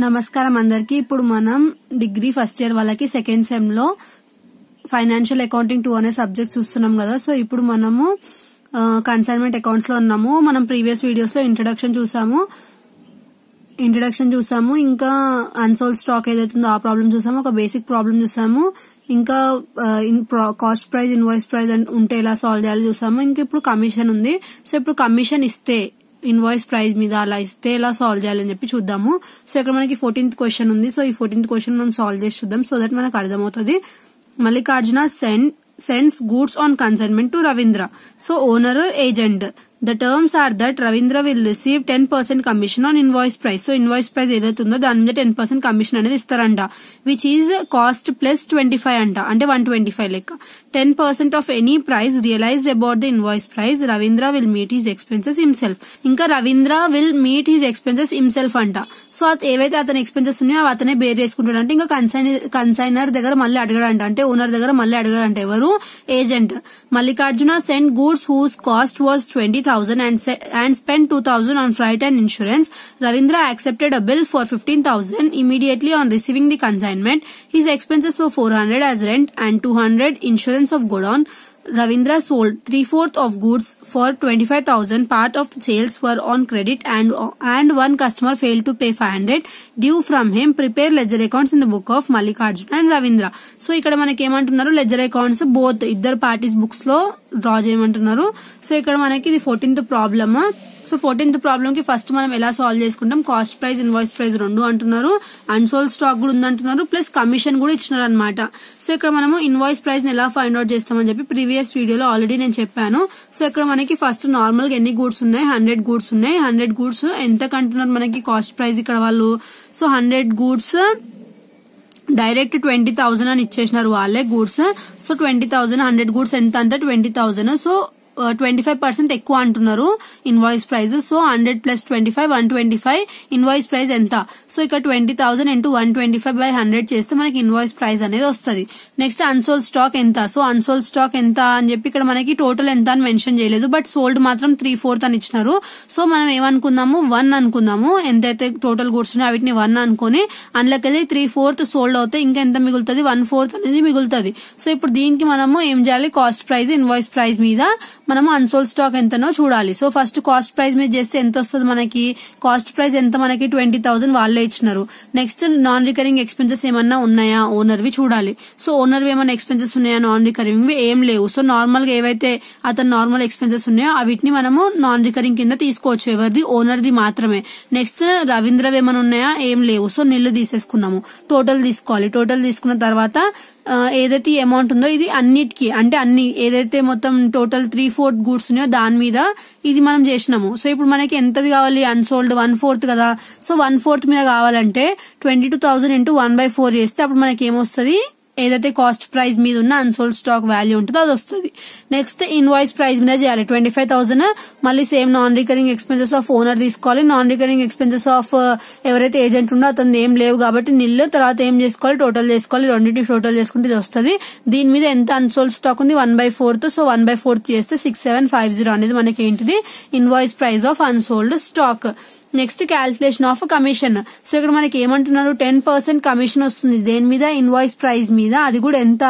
నమస్కారం అందరికి. ఇప్పుడు మనం డిగ్రీ ఫస్ట్ ఇయర్ వాళ్ళకి సెకండ్ సెమ్ లో ఫైనాన్షియల్ అకౌంటింగ్ 2 అనే సబ్జెక్ట్ చూస్తున్నాం కదా. సో ఇప్పుడు మనము కన్సైన్మెంట్ అకౌంట్స్ లో ఉన్నాము. మనం ప్రీవియస్ వీడియోస్ లో ఇంట్రడక్షన్ చూసాము, ఇంకా అన్సోల్డ్ స్టాక్ ఏదైతుందో ఆ ప్రాబ్లం చూసాము, ఒక బేసిక్ ప్రాబ్లం చూసాము, ఇంకా కాస్ట్ ప్రైస్, ఇన్వాయిస్ ప్రైస్ ఉంటే ఎలా సాల్వ్ చేయాలో చూసాము. ఇంకా ఇప్పుడు కమిషన్ ఉంది. సో ఇప్పుడు కమిషన్ ఇస్తే ఇన్వాయిస్ ప్రైస్ మీద అలా ఇస్తే ఎలా సాల్వ్ చేయాలని చెప్పి చూద్దాము. సో ఇక్కడ మనకి 14th క్వశ్చన్ ఉంది. సో ఈ 14th క్వశ్చన్ మనం సాల్వ్ చేసి చూద్దాం, సో దట్ మనకు అర్థమవుతుంది. Mallikarjuna sends goods on consignment to Ravindra. So owner agent. The terms are that Ravindra will receive 10% commission on invoice price. So invoice price ఏదైతుందో దాని మీద 10% కమిషన్ అనేది ఇస్తారంట, which is cost plus 25 అంట, అంటే 125 లెక్క. 10% of any price realized about the invoice price, Ravindra will meet his expenses himself. ఇంకా Ravindra will meet his expenses himself అంట. సో ఏవైతే అతని ఎక్స్పెన్సెస్ ఉన్నాయో అవి అతనే బేర్ చేసుకుంటాడు. అంటే ఇంకా కన్సైనర్ దగ్గర మళ్ళీ అడగడంట, అంటే ఓనర్ దగ్గర మళ్ళీ అడగడంట. ఎవరు? Agent. Mallikarjuna sent goods whose cost was 20,000 and spent 2,000 on freight and insurance. Ravindra accepted a bill for 15,000 immediately on receiving the consignment. His expenses were 400 as rent and 200 insurance of godown. Ravindra sold 3/4 of goods for 25,000. Part of sales were on credit and one customer failed to pay 500 due from him. Prepare ledger accounts in the book of Mallikarjuna and Ravindra. So ఇక్కడ మనకి ఏమంటున్నారు, ledger accounts both ఇద్దరు parties books లో draw చేయమంటున్నారు. So ఇక్కడ మనకి ఇది 14th problem. So 14th problem కి ఫస్ట్ మనం ఎలా సాల్వ్ చేసుకుంటాం, కాస్ట్ ప్రైస్, ఇన్వాయిస్ ప్రైస్ రెండు అంటున్నారు, అన్సోల్డ్ స్టాక్ కూడా ఉందంటున్నారు, ప్లస్ కమిషన్ కూడా ఇచ్చినారు అనమాట. సో ఇక్కడ మనము ఇన్వాయిస్ ప్రైస్ ని ఎలా ఫైండ్ అవుట్ చేస్తామని చెప్పి ప్రీవియస్ వీడియోలో ఆల్రెడీ నేను చెప్పాను. సో ఇక్కడ మనకి ఫస్ట్ నార్మల్ గా ఎన్ని గూడ్స్ ఉన్నాయి, 100 గూడ్స్ ఉన్నాయి. 100 గూడ్స్ ఎంత కంటున్నారు మనకి కాస్ట్ ప్రైస్ ఇక్కడ వాళ్ళు. సో 100 గూడ్స్ డైరెక్ట్ 20,000 అని ఇచ్చేసినారు వాళ్ళే గూడ్స్. సో 20,000, 100 గూడ్స్ ఎంత అంటే 20,000. సో 25% ఎక్కువ అంటున్నారు invoice price. So 100 plus 25 125. Invoice price ఎంత? సో ఇక్కడ 20,000 ఇంటూ 125/100 చేస్తే మనకి ఇన్వాయిస్ ప్రైస్ అనేది వస్తుంది. నెక్స్ట్ అన్సోల్డ్ స్టాక్ ఎంత? సో అన్సోల్డ్ స్టాక్ ఎంత అని చెప్పి ఇక్కడ మనకి టోటల్ ఎంత అని మెన్షన్ చేయలేదు, బట్ సోల్డ్ మాత్రం 3/4 అని ఇచ్చినారు. సో మనం ఏమనుకుందాము, 1 అనుకుందాము. ఎంతైతే టోటల్ గూడ్స్ ఉన్నాయో వీటిని 1 అనుకుని అందులోకెళ్ళి 3/4 సోల్డ్ అవుతాయి, ఇంకా ఎంత మిగులుతుంది, 1/4 అనేది మిగులుతుంది. సో ఇప్పుడు దీనికి మనము ఏం చేయాలి, కాస్ట్ ప్రైస్, ఇన్వాయిస్ ప్రైస్ మీద మనము అన్సోల్డ్ స్టాక్ ఎంతనో చూడాలి. సో ఫస్ట్ కాస్ట్ ప్రైస్ మీద చేస్తే ఎంత వస్తుంది మనకి, కాస్ట్ ప్రైస్ ఎంత మనకి 20,000 వాళ్ళే ఇచ్చినారు. నెక్స్ట్ నాన్ రికరింగ్ ఎక్స్పెన్సెస్ ఏమన్నా ఉన్నాయా ఓనర్ వి చూడాలి. సో ఓనర్ వి ఏమన్నా ఎక్స్పెన్సెస్ ఉన్నాయా, నాన్ రికరింగ్ వి ఏం లేవు. సో నార్మల్ గా ఏవైతే అతను నార్మల్ ఎక్స్పెన్సెస్ ఉన్నాయో వీటిని మనము నాన్ రికరింగ్ కింద తీసుకోవచ్చు. ఎవరిది? ఓనర్ ది మాత్రమే. నెక్స్ట్ రవీంద్రవి ఏమైనా ఉన్నాయా, ఏం లేవు. సో నిల్లు తీసేసుకున్నాము. టోటల్ తీసుకోవాలి. టోటల్ తీసుకున్న తర్వాత ఏదైతే అమౌంట్ ఉందో ఇది అన్నిటికీ, అంటే అన్ని ఏదైతే మొత్తం టోటల్ 3/4 గూడ్స్ ఉన్నాయో దాని మీద ఇది మనం చేసినాము. సో ఇప్పుడు మనకి ఎంతది కావాలి, అన్సోల్డ్ 1/4 కదా. సో 1/4 మీద కావాలంటే 22,000 ఇంటూ 1/4 చేస్తే అప్పుడు మనకి ఏమొస్తుంది, ఏదైతే కాస్ట్ ప్రైస్ మీద ఉన్న అన్సోల్డ్ స్టాక్ వాల్యూ ఉంటుందో అది వస్తుంది. నెక్స్ట్ ఇన్వాయిస్ ప్రైస్ మీద చేయాలి. 25,000 మళ్ళీ same non recurring expenses of owner తీసుకోవాలి. నాన్ రికరింగ్ ఎక్స్పెన్సెస్ ఆఫ్ ఎవరైతే ఏజెంట్ ఉందో అతను ఏం లేవు కాబట్టి నిల్లు. తర్వాత ఏం చేసుకోవాలి, టోటల్ చేసుకోవాలి. రెండింటిని టోటల్ చేసుకుంటే ఇది వస్తుంది. దీని మీద ఎంత అన్సోల్డ్ స్టాక్ ఉంది, 1/4. సో 1/4 చేస్తే 6750 అనేది మనకి ఏంటిది, invoice price of unsold stock. Next calculation of commission. So ఇక్కడ మనకి ఏమంటున్నారు, 10% కమిషన్ వస్తుంది దేని మీద, ఇన్వాయిస్ ప్రైస్ మీద. అది కూడా ఎంత,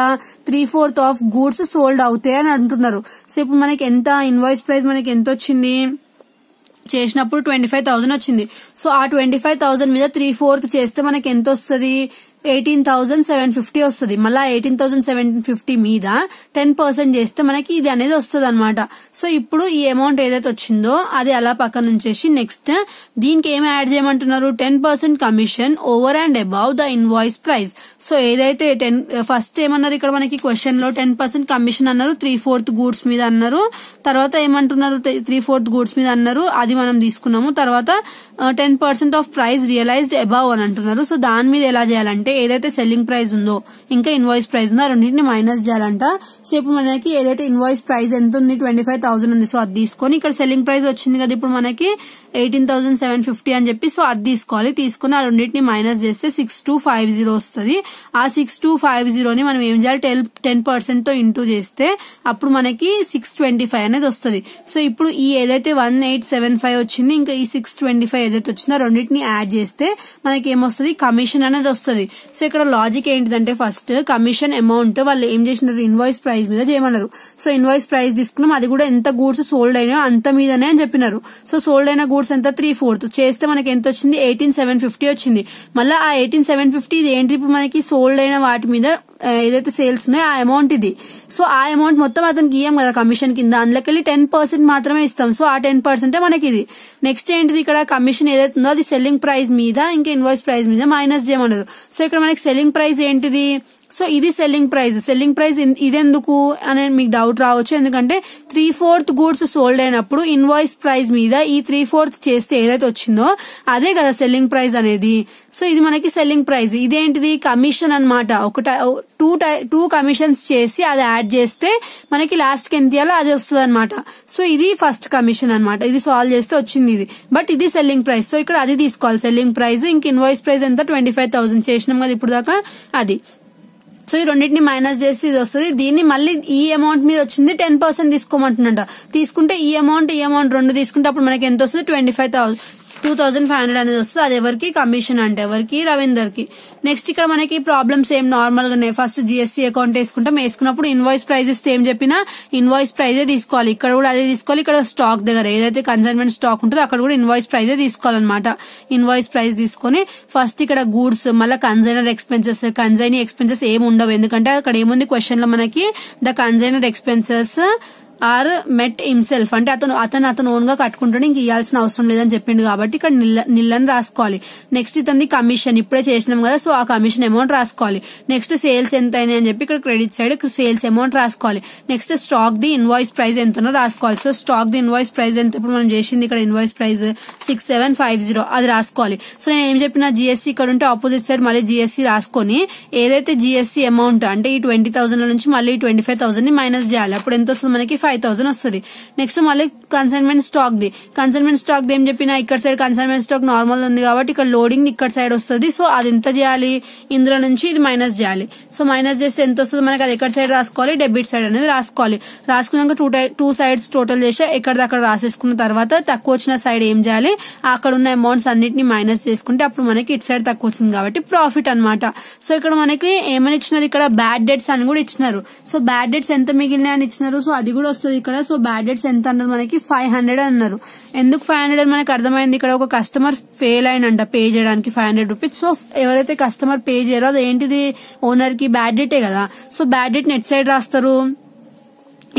3/4 ఆఫ్ గూడ్స్ సోల్డ్ అవుతాయి అని అంటున్నారు. సో ఇప్పుడు మనకి ఎంత ఇన్వాయిస్ ప్రైస్ మనకి ఎంత వచ్చింది చేసినప్పుడు 25,000 వచ్చింది. సో ఆ 25,000 మీద 3/4 చేస్తే మనకి ఎంత వస్తుంది, 18,750 వస్తుంది. మళ్ళా 18,750 మీద 10% చేస్తే మనకి ఇది అనేది వస్తుంది అనమాట. సో ఇప్పుడు ఈ అమౌంట్ ఏదైతే వచ్చిందో అది అలా పక్కన ఉంచేసి నెక్స్ట్ దీనికి ఏమి యాడ్ చేయమంటున్నారు, 10% commission over and above the invoice price. So ఏదైతే ఫస్ట్ ఏమన్నారు ఇక్కడ మనకి క్వశ్చన్ లో 10% కమిషన్ అన్నారు, 3/4 గూడ్స్ మీద అన్నారు. తర్వాత ఏమంటున్నారు, 3/4 గూడ్స్ మీద అన్నారు, అది మనం తీసుకున్నాము. తర్వాత 10% ఆఫ్ ప్రైస్ రియలైజ్డ్ అబౌవ్ అని అంటున్నారు. సో దాని మీద ఎలా చేయాలంటే ఏదైతే సెల్లింగ్ ప్రైస్ ఉందో ఇంకా ఇన్వాయిస్ ప్రైస్ ఉందో రెండింటిని మైనస్ చేయాలంట. సో ఇప్పుడు మనకి ఏదైతే ఇన్వాయిస్ ప్రైస్ ఎంత ఉంది, 25,000 ఉంది. సో అది తీసుకొని ఇక్కడ సెల్లింగ్ ప్రైస్ వచ్చింది కదా ఇప్పుడు మనకి 18,750 అని చెప్పి సో అది తీసుకోవాలి. తీసుకుని ఆ రెండింటిని మైనస్ చేస్తే 6250 వస్తుంది. ఆ 6250ని మనం ఏం చేయాలి, 10% తో ఇంటూ చేస్తే అప్పుడు మనకి 625 అనేది వస్తుంది. సో ఇప్పుడు ఈ ఏదైతే 1875 వచ్చింది ఇంకా ఈ 625 ఏదైతే వచ్చిందో రెండింటిని యాడ్ చేస్తే మనకి ఏమొస్తుంది, కమిషన్ అనేది వస్తుంది. సో ఇక్కడ లాజిక్ ఏంటిదంటే ఫస్ట్ కమిషన్ అమౌంట్ వాళ్ళు ఏం చేసినారు, ఇన్వాయిస్ ప్రైస్ మీద చేయమన్నారు. సో ఇన్వాయిస్ ప్రైస్ తీసుకున్నాం, అది కూడా ఎంత గూడ్స్ సోల్డ్ అయినా అంత మీదనే అని చెప్పినారు. సో సోల్డ్ అయిన గూడ్స్ ఎంత 3/4 చేస్తే మనకి ఎంత వచ్చింది, 18,750 వచ్చింది. మళ్ళీ ఆ 18,750 ఇది ఏంటి, ఇప్పుడు మనకి సోల్డ్ అయిన వాటి మీద ఏదైతే సేల్స్ ఉన్నాయో ఆ అమౌంట్ ఇది. సో ఆ అమౌంట్ మొత్తం అతనికి ఇయ్యం కదా కమిషన్ కింద, అందులోకెళ్ళి 10% మాత్రమే ఇస్తాం. సో ఆ 10% మనకి ఇది. నెక్స్ట్ ఏంటిది, ఇక్కడ కమిషన్ ఏదైతే ఉందో అది సెల్లింగ్ ప్రైస్ మీద ఇంకా ఇన్వాయిస్ ప్రైస్ మీద మైనస్ చేయమన్నారు. సో ఇక్కడ మనకి సెల్లింగ్ ప్రైస్ ఏంటిది, సో ఇది సెల్లింగ్ ప్రైస్ ఇదెందుకు అని మీకు డౌట్ రావచ్చు. ఎందుకంటే 3/4 గూడ్స్ సోల్డ్ అయినప్పుడు ఇన్వాయిస్ ప్రైస్ మీద ఈ 3/4 చేస్తే ఏదైతే వచ్చిందో అదే కదా సెల్లింగ్ ప్రైస్ అనేది. సో ఇది మనకి సెల్లింగ్ ప్రైస్. ఇదేంటిది, కమిషన్ అన్నమాట. టూ కమిషన్స్ చేసి అది యాడ్ చేస్తే మనకి లాస్ట్ కి ఎంత ఇయ్యాలో అది వస్తుంది అనమాట. సో ఇది ఫస్ట్ కమిషన్ అన్నమాట. ఇది సాల్వ్ చేస్తే వచ్చింది ఇది. బట్ ఇది సెల్లింగ్ ప్రైస్. సో ఇక్కడ అది తీసుకోవాలి సెల్లింగ్ ప్రైస్. ఇంక ఇన్వాయిస్ ప్రైస్ ఎంత 25,000 చేసినాం కదా ఇప్పుడు దాకా అది. సో ఈ రెండింటిని మైనస్ చేసి ఇది వస్తుంది. దీన్ని మళ్ళీ ఈ అమౌంట్ మీద వచ్చింది 10% తీసుకోమంటున్నట. తీసుకుంటే ఈ అమౌంట్ రెండు తీసుకుంటే అప్పుడు మనకి ఎంత వస్తుంది, 2,500 అనేది వస్తుంది. అది ఎవరికి, కమిషన్ అంటే ఎవరికి, రవీందర్ కి. నెక్స్ట్ ఇక్కడ మనకి ప్రాబ్లమ్స్ ఏం నార్మల్ గానే ఫస్ట్ జిఎస్టీ అకౌంట్ వేసుకుంటాం. వేసుకున్నప్పుడు ఇన్వాయిస్ ప్రైస్ ఇస్తే ఏం చెప్పినా ఇన్వాయిస్ ప్రైజే తీసుకోవాలి. ఇక్కడ కూడా అదే తీసుకోవాలి. ఇక్కడ స్టాక్ దగ్గర ఏదైతే కన్సైన్మెంట్ స్టాక్ ఉంటుందో అక్కడ కూడా ఇన్వాయిస్ ప్రైజే తీసుకోవాలన్నమాట. ఇన్వాయిస్ ప్రైస్ తీసుకుని ఫస్ట్ ఇక్కడ గూడ్స్, మళ్ళీ కన్సైనర్ ఎక్స్పెన్సెస్ ఏమి ఉండవు. ఎందుకంటే అక్కడ ఏముంది క్వశ్చన్ లో మనకి the consignor expenses are met himself అంటే అతను ఓన్ గా కట్టుకుంటాడు, ఇంక ఇవ్వాల్సిన అవసరం లేదని చెప్పిండు కాబట్టి ఇక్కడ నిల్లని రాసుకోవాలి. నెక్స్ట్ ఇతని కమిషన్ ఇప్పుడే చేసినాం కదా, సో ఆ కమిషన్ అమౌంట్ రాసుకోవాలి. నెక్స్ట్ సేల్స్ ఎంత అయినాయి అని చెప్పి ఇక్కడ క్రెడిట్ సైడ్ సేల్స్ అమౌంట్ రాసుకోవాలి. Next stock the invoice price ఎంతనో రాసుకోవాలి. So stock the invoice price ఎంత, ఇప్పుడు మనం చేసింది ఇక్కడ ఇన్వాయిస్ ప్రైస్ 6750 అది రాసుకోవాలి. సో నేను ఏం చెప్పినా జిఎస్సీ ఇక్కడ ఉంటే ఆపోజిట్ సైడ్ మళ్ళీ జిఎస్సీ రాసుకొని ఏదైతే జిఎస్సీ అమౌంట్ అంటే ఈ 20,000 నుంచి మళ్ళీ 25,000 ని మైనస్ చేయాలి. అప్పుడు ఎంత వస్తుంది మనకి 5,000 వస్తుంది. నెక్స్ట్ మళ్ళీ కన్సైన్మెంట్ స్టాక్ ది ఏం చెప్పినా ఇక్కడ సైడ్ కన్సైన్మెంట్ స్టాక్ నార్మల్ ఉంది కాబట్టి ఇక్కడ లోడింగ్ ఇక్కడ సైడ్ వస్తుంది. సో అది ఎంత చేయాలి, ఇందులో నుంచి ఇది మైనస్ చేయాలి. సో మైనస్ చేస్తే ఎంత వస్తుంది మనకి, అది ఎక్కడ సైడ్ రాసుకోవాలి, డెబిట్ సైడ్ అనేది రాసుకోవాలి. రాసుకున్నాక టూ సైడ్స్ టోటల్ చేసి ఎక్కడిదక్కడ రాసేసుకున్న తర్వాత తక్కువ వచ్చిన సైడ్ ఏం చేయాలి, అక్కడ ఉన్న అమౌంట్స్ అన్నిటిని మైనస్ చేసుకుంటే అప్పుడు మనకి ఇటు సైడ్ తక్కువ వచ్చింది కాబట్టి ప్రాఫిట్ అన్నమాట. సో ఇక్కడ మనకి ఏమని ఇచ్చినారు, ఇక్కడ బ్యాడ్ డెట్స్ అని కూడా ఇచ్చినారు. సో బ్యాడ్ డెట్స్ ఎంత మిగిలినాయి అని ఇచ్చినారు. సో అది కూడా వస్తుంది ఇక్కడ. సో బ్యాడ్ డెట్స్ ఎంత అన్నారు మనకి 500 అన్నారు. ఎందుకు 500 అని మనకు అర్థమైంది, ఇక్కడ ఒక కస్టమర్ ఫెయిల్ అయినంట పే చేయడానికి 500 రూపీస్. సో ఎవరైతే కస్టమర్ పే చేయరో అది ఏంటిది, ఓనర్ కి బ్యాడ్ డెటే కదా. So bad debt net side రాస్తారు,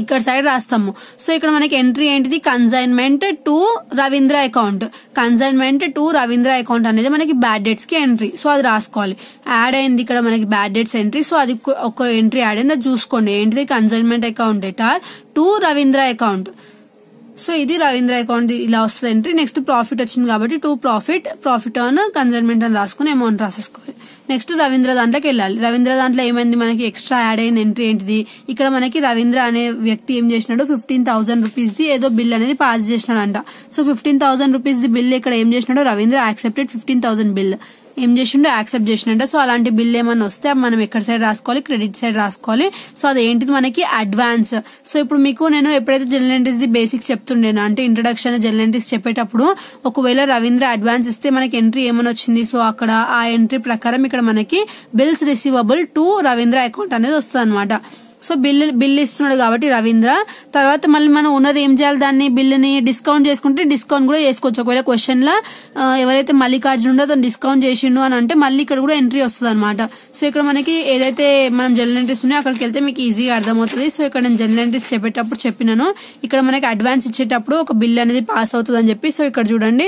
ఇక్కడ సైడ్ రాస్తాము. సో ఇక్కడ మనకి ఎంట్రీ ఏంటిది, కన్సైన్మెంట్ టు రవీంద్ర అకౌంట్ అనేది మనకి బ్యాడ్ డెట్స్ కి ఎంట్రీ. సో అది రాసుకోవాలి. యాడ్ అయింది ఇక్కడ మనకి బ్యాడ్ డెట్స్ ఎంట్రీ. సో అది ఒక ఎంట్రీ యాడ్ అయింది, అది చూసుకోండి. ఏంటిది, consignment account debtor to Ravindra account. So ఇది రవీంద్ర అకౌంట్ ఇలా వస్తుంది ఎంట్రీ. నెక్స్ట్ ప్రాఫిట్ వచ్చింది కాబట్టి టు ప్రాఫిట్ ఆన్ కన్సైన్మెంట్ అని రాసుకుని అమౌంట్ రాసేసుకోవాలి. నెక్స్ట్ రవీంద్ర దాంట్లోకి వెళ్ళాలి. రవీంద్ర దాంట్లో ఏమైంది మనకి ఎక్స్ట్రా యాడ్ అయింది ఎంట్రీ ఏంటిది, ఇక్కడ మనకి రవీంద్ర అనే వ్యక్తి ఏం చేసినాడు, 15,000 రూపీస్ ది ఏదో బిల్ అనేది పాస్ చేసినాడంట. సో 15,000 రూపీస్ ది బిల్ ఇక్కడ ఏం చేసినాడు, రవీంద్ర యాక్సెప్టెడ్ 15,000 బిల్ ఏం చేసిండో యాక్సెప్ట్ చేసినట్ట. సో అలాంటి బిల్ ఏమన్నా వస్తే మనం ఎక్కడ సైడ్ రాసుకోవాలి, క్రెడిట్ సైడ్ రాసుకోవాలి. సో అదేంటిది మనకి అడ్వాన్స్. సో ఇప్పుడు మీకు నేను ఎప్పుడైతే జనరల్ ఎంట్రీస్ ది బేసిక్స్ చెప్తుండేనా అంటే ఇంట్రొడక్షన్ జనరల్ ఎంట్రీస్ చెప్పేటప్పుడు ఒకవేళ రవీంద్ర అడ్వాన్స్ ఇస్తే మనకి ఎంట్రీ ఏమని వచ్చింది, సో అక్కడ ఆ ఎంట్రీ ప్రకారం ఇక్కడ మనకి bills receivable to Ravindra account అనేది వస్తుంది అనమాట. సో బిల్ ఇస్తున్నాడు కాబట్టి రవీంద్ర, తర్వాత మళ్ళీ మనం ఉన్నది ఏం చేయాలి, దాన్ని బిల్లుని డిస్కౌంట్ చేసుకుంటే డిస్కౌంట్ కూడా చేసుకోవచ్చు. ఒకవేళ క్వశ్చన్ లో ఎవరైతే మల్లికార్జున ఉండో అతను డిస్కౌంట్ చేసిండు అని అంటే మళ్ళీ ఇక్కడ కూడా ఎంట్రీ వస్తుంది అనమాట. సో ఇక్కడ మనకి ఏదైతే మనం జనరల్ ఎంట్రీస్ ఉన్నాయో అక్కడికి వెళ్తే మీకు ఈజీగా అర్థమవుతుంది. సో ఇక్కడ నేను జనరల్ ఎంట్రీస్ చెప్పేటప్పుడు చెప్పినాను, ఇక్కడ మనకి అడ్వాన్స్ ఇచ్చేటప్పుడు ఒక బిల్ అనేది పాస్ అవుతుంది అని చెప్పి. సో ఇక్కడ చూడండి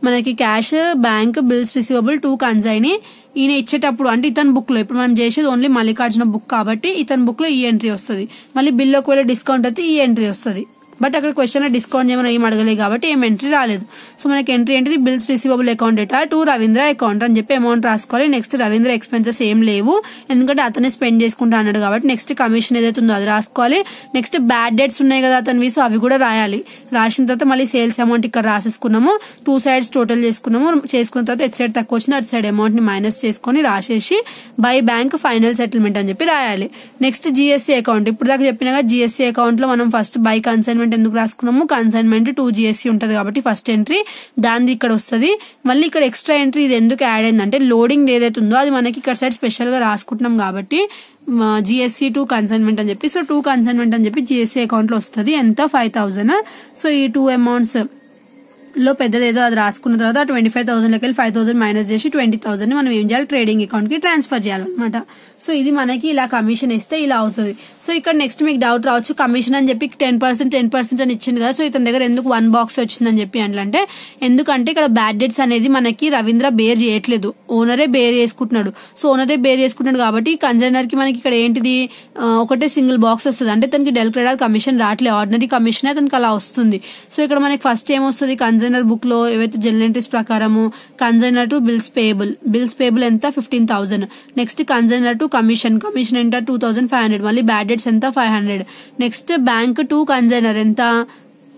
మనకి cash, bank, bills receivable to consignee ఈయన ఇచ్చేటప్పుడు అంటే ఇతని బుక్ లో, ఇప్పుడు మనం చేసేది ఓన్లీ మల్లికార్జున బుక్ కాబట్టి ఇతని బుక్ లో ఈ ఎంట్రీ వస్తుంది. మళ్ళీ బిల్ ఒకవేళ డిస్కౌంట్ అయితే ఈ ఎంట్రీ వస్తుంది. బట్ అక్కడ క్వశ్చన్ డిస్కౌంట్ చేయమని ఏం అడగలేదు కాబట్టి ఏం ఎంట్రీ రాలేదు. సో మనకి ఎంట్రీ ఏంటిది, bills receivable account data to Ravindra account అని చెప్పి అమౌంట్ రాసుకోవాలి. నెక్స్ట్ రవీంద్ర ఎక్స్పెన్సెస్ ఏం లేవు ఎందుకంటే అతనే స్పెండ్ చేసుకుంటా అన్నాడు కాబట్టి నెక్స్ట్ కమిషన్ ఏదైతే ఉందో అది రాసుకోవాలి. నెక్స్ట్ బ్యాడ్ డేట్స్ ఉన్నాయి కదా అతనివి, సో అవి కూడా రాయాలి. రాసిన తర్వాత మళ్ళీ సేల్స్ అమౌంట్ ఇక్కడ రాసేసుకున్నాము, 2 sides టోటల్ చేసుకున్నాము. చేసుకున్న తర్వాత ఎట్ సైడ్ తక్కువ వచ్చింది అటు సైడ్ అమౌంట్ ని మైనస్ చేసుకుని రాసేసి బై బ్యాంక్ ఫైనల్ సెటిల్మెంట్ అని చెప్పి రాయాలి. నెక్స్ట్ జిఎస్సీ అకౌంట్, ఇప్పుడు దాకా చెప్పినగా జిఎస్సీ అకౌంట్ లో మనం ఫస్ట్ బై కన్సైన్మెంట్ ఎందుకు రాసుకున్నాము, కన్సైన్మెంట్ 2 GSC ఉంటది కాబట్టి ఫస్ట్ ఎంట్రీ దాన్ని ఇక్కడ వస్తుంది. మళ్ళీ ఇక్కడ ఎక్స్ట్రా ఎంట్రీ ఇది ఎందుకు యాడ్ అయిందంటే లోడింగ్ ఏదైతే ఉందో అది మనకి ఇక్కడ సైడ్ స్పెషల్ గా రాసుకుంటున్నాం కాబట్టి GSC 2 కన్సైన్మెంట్ అని చెప్పి, సో 2 కన్సైన్మెంట్ అని చెప్పి GSC అకౌంట్ లో వస్తుంది. ఎంత 5,000. సో ఈ 2 అమౌంట్స్ లో పెద్దదేదో అది రాసుకున్న తర్వాత 25,000 లోకి 5,000 మైనస్ చేసి 20,000 మనం ఏం చేయాలి, ట్రేడింగ్ అకౌంట్ కి ట్రాన్స్ఫర్ చేయాలన్నమాట. సో ఇది మనకి ఇలా కమిషన్ ఇస్తే ఇలా అవుతుంది. సో ఇక్కడ నెక్స్ట్ మీకు డౌట్ రావచ్చు, కమిషన్ అని చెప్పి 10% అని ఇచ్చింది కదా, సో ఇతని దగ్గర ఎందుకు 1 box వచ్చిందని చెప్పి అంటే ఎందుకంటే ఇక్కడ బ్యాడ్ డేట్స్ అనేది మనకి రవీంద్ర బేర్ చేయట్లేదు, ఓనరే బేర్ చేసుకుంటున్నాడు. సో ఓనరే బేర్ చేసుకుంటున్నాడు కాబట్టి కన్సైనర్ కి మనకి ఇక్కడ ఏంటిది ఒకటే సింగిల్ బాక్స్ వస్తుంది, అంటే తనకి డెల్ క్రెడిట్ కమిషన్ రావట్లేదు, ఆర్డినరీ కమిషన్ అతనికి అలా వస్తుంది. సో ఇక్కడ మనకి ఫస్ట్ ఏమొస్తుంది, కన్సైనర్ బుక్ లో ఏవైతే జనరల్ ఎంట్రీస్ ప్రకారము కన్సైనర్ టు బిల్స్ పేయబుల్ ఎంత 15,000. నెక్స్ట్ కన్సైనర్ టు కమిషన్ ఎంత 2,500. మళ్ళీ బ్యాడ్ డేట్స్ ఎంత 500. నెక్స్ట్ బ్యాంక్ టు కన్సైనర్ ఎంత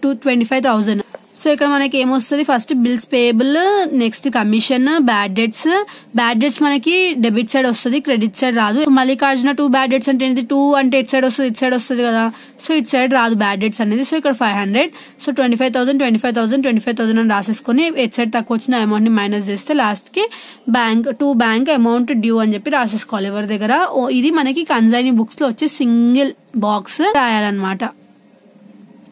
25,000. సో ఇక్కడ మనకి ఏమొస్తుంది, first bills payable, next commission, bad dates మనకి డెబిట్ సైడ్ వస్తుంది, క్రెడిట్ సైడ్ రాదు. మల్లికార్జున 2 బ్యాడ్ డేట్స్ అంటే ఏంటి, 2 అంటే ఇటు సైడ్ వస్తుంది, ఇటు సైడ్ వస్తుంది కదా, సో ఇటు సైడ్ రాదు బ్యాడ్ డేట్స్ అనేది. సో ఇక్కడ 500. సో 25,000 అని రాసేసుకుని ఇటు సైడ్ తక్కువ వచ్చిన అమౌంట్ ని మైనస్ చేస్తే లాస్ట్ కి బ్యాంక్ అమౌంట్ డ్యూ అని చెప్పి రాసేసుకోవాలి ఎవరి దగ్గర. ఇది మనకి కన్సైనీ బుక్స్ లో వచ్చే సింగిల్ బాక్స్ రాయాలన్నమాట.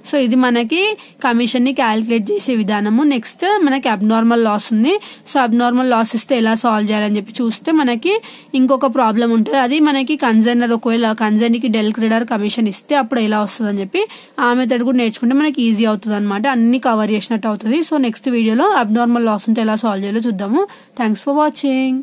సో ఇది మనకి కమిషన్ ని క్యాలిక్యులేట్ చేసే విధానము. నెక్స్ట్ మనకి అబ్నార్మల్ లాస్ ఉంది. సో అబ్నార్మల్ లాస్ ఇస్తే ఎలా సాల్వ్ చేయాలని చెప్పి చూస్తే మనకి ఇంకొక ప్రాబ్లం ఉంటుంది, అది మనకి కన్సైనర్ ఒకవేళ కన్సైనర్ కి డెల్ క్రెడిటర్ కమిషన్ ఇస్తే అప్పుడు ఎలా వస్తుంది అని చెప్పి ఆ మెథడ్ కూడా నేర్చుకుంటే మనకి ఈజీ అవుతుంది అనమాట, అన్ని కవర్ చేసినట్టు అవుతుంది. సో నెక్స్ట్ వీడియోలో అబ్నార్మల్ లాస్ ఉంటే ఎలా సాల్వ్ చేయాలో చూద్దాము. Thanks for watching.